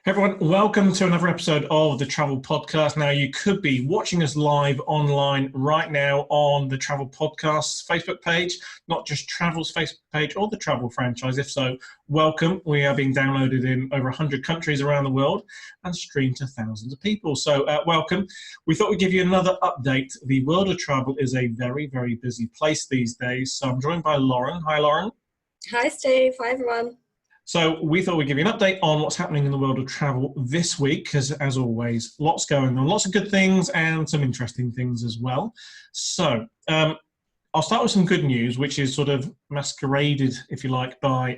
Hey everyone, welcome to another episode of the Travel Podcast. Now, you could be watching us live online right now on the Travel Podcast's Facebook page, not just Travel's Facebook page or the Travel franchise. If so, welcome. We are being downloaded in over 100 countries around the world and streamed to thousands of people. So welcome. We thought we'd give you another update. The world of travel is a very, very busy place these days. So I'm joined by Lauren. Hi, Lauren. Hi, Steve. Hi, everyone. So we thought we'd give you an update on what's happening in the world of travel this week, because as always, lots going on, lots of good things and some interesting things as well. So I'll start with some good news, which is sort of masqueraded, if you like, by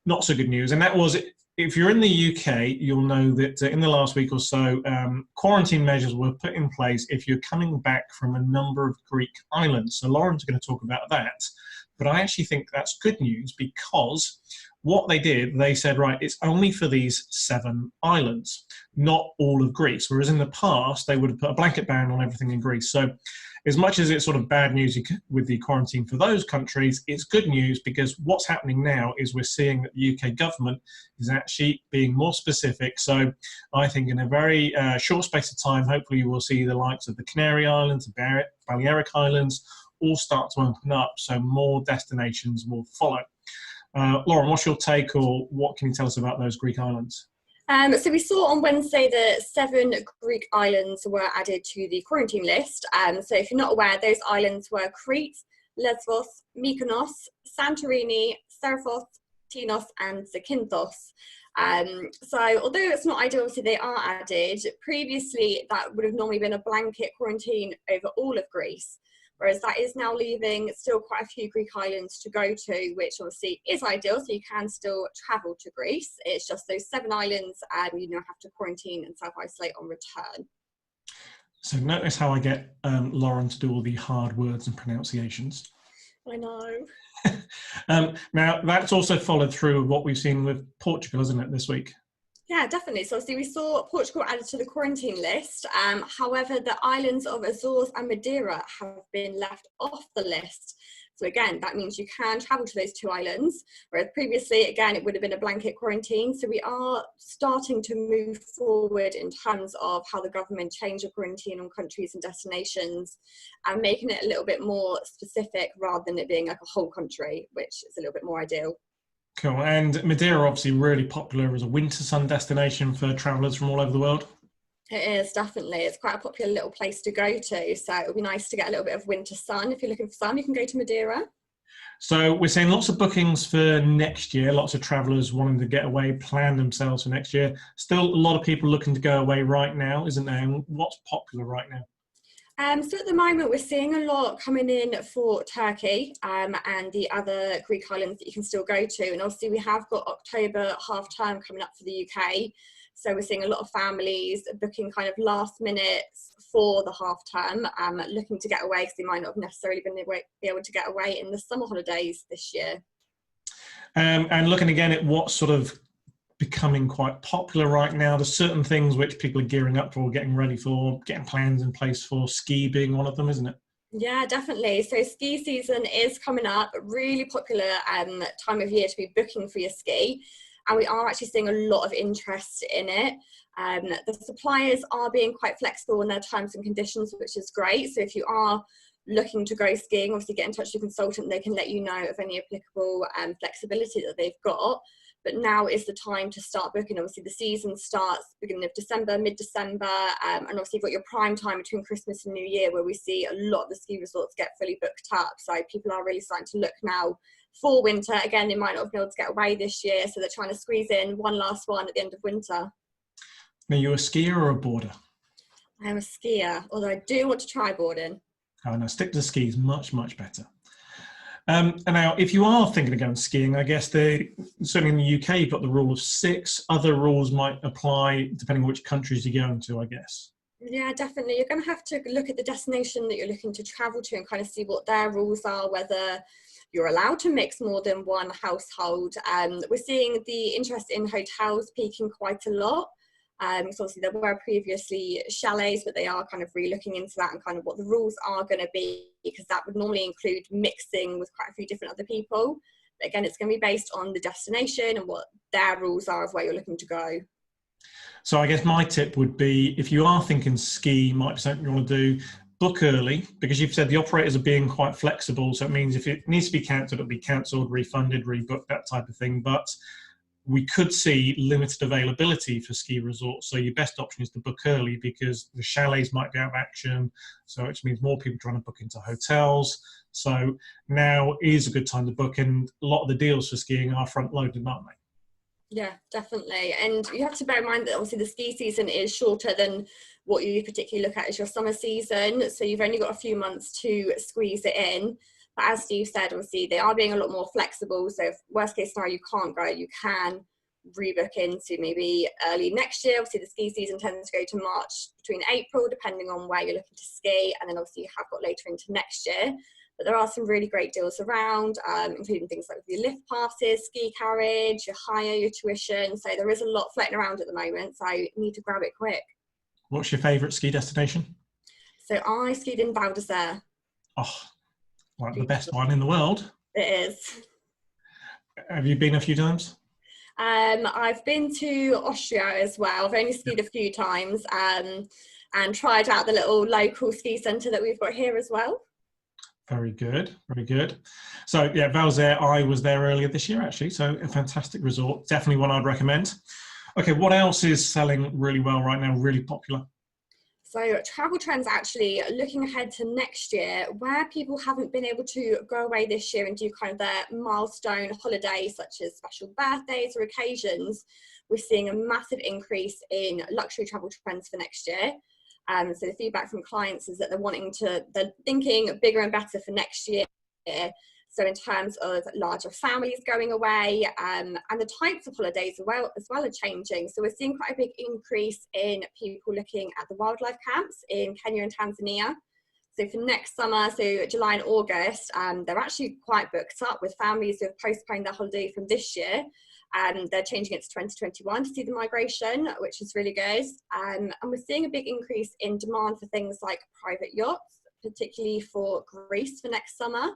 not so good news. And that was, if you're in the UK, you'll know that in the last week or so, quarantine measures were put in place if you're coming back from a number of Greek islands. So Lauren's going to talk about that. But I actually think that's good news because what they did, they said, right, it's only for these 7 islands, not all of Greece. Whereas in the past, they would have put a blanket ban on everything in Greece. So as much as it's sort of bad news with the quarantine for those countries, it's good news because what's happening now is we're seeing that the UK government is actually being more specific. So I think in a very short space of time, hopefully you will see the likes of the Canary Islands, the Balearic Islands, all start to open up, so more destinations will follow. Lauren, what's your take, or what can you tell us about those Greek islands? So we saw on Wednesday that 7 Greek islands were added to the quarantine list. So if you're not aware, those islands were Crete, Lesbos, Mykonos, Santorini, Serifos, Tinos and Zakynthos. So although it's not ideal, obviously they are added. Previously, that would have normally been a blanket quarantine over all of Greece. Whereas that is now leaving still quite a few Greek islands to go to, which obviously is ideal, so you can still travel to Greece. It's just those 7 islands you now have to quarantine and self-isolate on return. So notice how I get Lauren to do all the hard words and pronunciations. I know. Now, that's also followed through with what we've seen with Portugal, isn't it, this week? Yeah, definitely. So obviously we saw Portugal added to the quarantine list. However, the islands of Azores and Madeira have been left off the list. So again, that means you can travel to those 2 islands, whereas previously, again, it would have been a blanket quarantine. So we are starting to move forward in terms of how the government changed the quarantine on countries and destinations and making it a little bit more specific rather than it being like a whole country, which is a little bit more ideal. Cool. And Madeira obviously really popular as a winter sun destination for travellers from all over the world. It is, definitely. It's quite a popular little place to go to. So it would be nice to get a little bit of winter sun. If you're looking for sun, you can go to Madeira. So we're seeing lots of bookings for next year, lots of travellers wanting to get away, plan themselves for next year. Still a lot of people looking to go away right now, isn't there? And what's popular right now? So at the moment, we're seeing a lot coming in for Turkey and the other Greek islands that you can still go to. And obviously we have got October half term coming up for the UK. So we're seeing a lot of families booking kind of last minutes for the half term, looking to get away because they might not have necessarily been able to get away in the summer holidays this year. And looking again at what's sort of becoming quite popular right now, there's certain things which people are gearing up for, getting ready for, getting plans in place for, ski being one of them, isn't it? Yeah, definitely. So ski season is coming up, really popular time of year to be booking for your ski. And we are actually seeing a lot of interest in it. The suppliers are being quite flexible in their terms and conditions, which is great. So if you are looking to go skiing, obviously get in touch with your consultant. They can let you know of any applicable flexibility that they've got. But now is the time to start booking. Obviously, the season starts beginning of December, mid-December, and obviously you've got your prime time between Christmas and New Year where we see a lot of the ski resorts get fully booked up. So people are really starting to look now for winter. Again, they might not have been able to get away this year, so they're trying to squeeze in one last one at the end of winter. Are you a skier or a boarder? I am a skier, although I do want to try boarding. Oh no, stick to the skis, much, much better. And now, if you are thinking of going skiing, I guess certainly in the UK, you've got the rule of 6. Other rules might apply depending on which countries you're going to, I guess. Yeah, definitely. You're going to have to look at the destination that you're looking to travel to and kind of see what their rules are, whether you're allowed to mix more than one household. We're seeing the interest in hotels peaking quite a lot. So obviously there were previously chalets, but they are kind of re-looking into that and kind of what the rules are going to be, because that would normally include mixing with quite a few different other people. But again, it's going to be based on the destination and what their rules are of where you're looking to go. So I guess my tip would be, if you are thinking ski might be something you want to do, book early, because you've said the operators are being quite flexible. So it means if it needs to be cancelled, it'll be cancelled, refunded, rebooked, that type of thing. But we could see limited availability for ski resorts. So your best option is to book early, because the chalets might be out of action. So which means more people trying to book into hotels. So now is a good time to book, and a lot of the deals for skiing are front loaded, aren't they? Yeah, definitely. And you have to bear in mind that obviously the ski season is shorter than what you particularly look at as your summer season. So you've only got a few months to squeeze it in. But as Steve said, obviously they are being a lot more flexible. So if worst case scenario you can't go, you can rebook into maybe early next year. Obviously the ski season tends to go to March between April, depending on where you're looking to ski. And then obviously you have got later into next year. But there are some really great deals around, including things like your lift passes, ski carriage, your hire, your tuition. So there is a lot floating around at the moment, so you need to grab it quick. What's your favourite ski destination? So I skied in Val d'Isère. Oh, like the best one in the world. It is. Have you been a few times? I've been to Austria as well. I've only skied a few times, and tried out the little local ski centre that we've got here as well. Very good, very good. So yeah, Val d'Isère, I was there earlier this year actually, so a fantastic resort, definitely one I'd recommend. Okay, what else is selling really well right now, really popular? So travel trends, actually looking ahead to next year, where people haven't been able to go away this year and do kind of their milestone holidays, such as special birthdays or occasions, we're seeing a massive increase in luxury travel trends for next year. So the feedback from clients is that they're thinking bigger and better for next year. So in terms of larger families going away, and the types of holidays as well are changing. So we're seeing quite a big increase in people looking at the wildlife camps in Kenya and Tanzania. So for next summer, so July and August, they're actually quite booked up with families who have postponed their holiday from this year. They're changing it to 2021 to see the migration, which is really good. And we're seeing a big increase in demand for things like private yachts, particularly for Greece for next summer.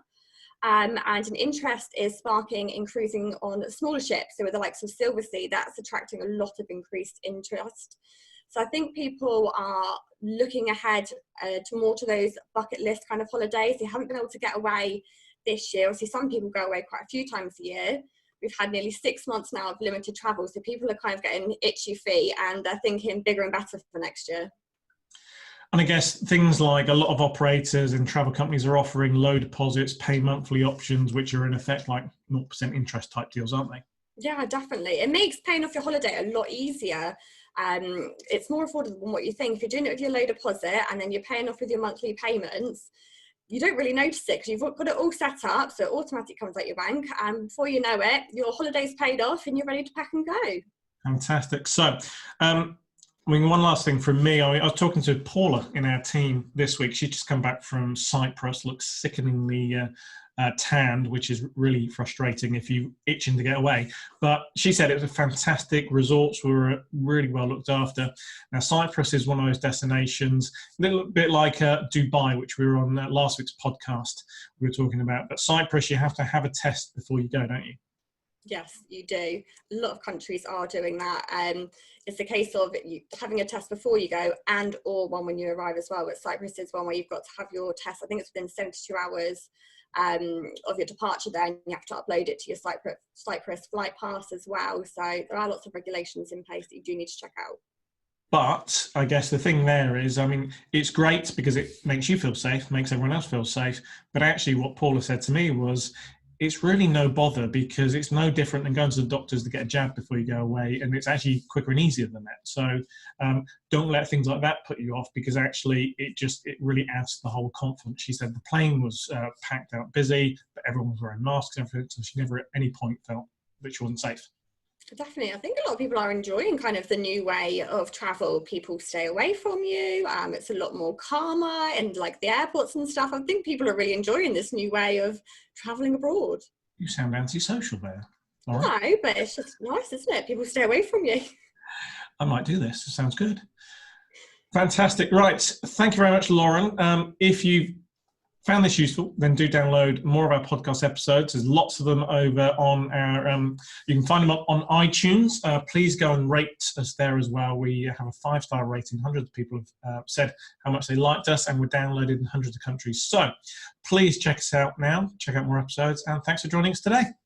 And an interest is sparking in cruising on smaller ships. So with the likes of Silversea, that's attracting a lot of increased interest. So I think people are looking ahead to those bucket list kind of holidays. They haven't been able to get away this year. Obviously, some people go away quite a few times a year. We've had nearly 6 months now of limited travel, so people are kind of getting itchy feet and they're thinking bigger and better for next year. And I guess things like a lot of operators and travel companies are offering low deposits, pay monthly options, which are in effect like 0% interest type deals, aren't they? Yeah, definitely. It makes paying off your holiday a lot easier. It's more affordable than what you think. If you're doing it with your low deposit and then you're paying off with your monthly payments, you don't really notice it because you've got it all set up, so it automatically comes out your bank, and before you know it, your holiday's paid off and you're ready to pack and go. Fantastic. So, one last thing from me. I was talking to Paula in our team this week. She's just come back from Cyprus, looks sickeningly tanned, which is really frustrating if you're itching to get away. But she said it was a fantastic. Resorts were really well looked after. Now, Cyprus is one of those destinations, a little bit like Dubai, which we were on last week's podcast we were talking about. But Cyprus, you have to have a test before you go, don't you? Yes, you do. A lot of countries are doing that. It's a case of you having a test before you go and or one when you arrive as well. But Cyprus is one where you've got to have your test. I think it's within 72 hours of your departure there, and you have to upload it to your Cyprus flight pass as well. So there are lots of regulations in place that you do need to check out. But I guess the thing there is, it's great because it makes you feel safe, makes everyone else feel safe. But actually what Paula said to me was, it's really no bother because it's no different than going to the doctors to get a jab before you go away, and it's actually quicker and easier than that. So don't let things like that put you off, because actually it really adds to the whole confidence. She said the plane was packed out busy, but everyone was wearing masks and everything, so she never at any point felt that she wasn't safe. Definitely. I think a lot of people are enjoying kind of the new way of travel. People stay away from you. It's a lot more calmer, and like the airports and stuff. I think people are really enjoying this new way of traveling abroad. You sound antisocial there. No, but it's just nice, isn't it? People stay away from you. I might do this. It sounds good. Fantastic. Right. Thank you very much, Lauren. If you found this useful, then do download more of our podcast episodes. There's lots of them over on our, you can find them on iTunes. Please go and rate us there as well. We have a 5-star rating. Hundreds of people have said how much they liked us, and we're downloaded in hundreds of countries. So please check us out now. Check out more episodes, and thanks for joining us today.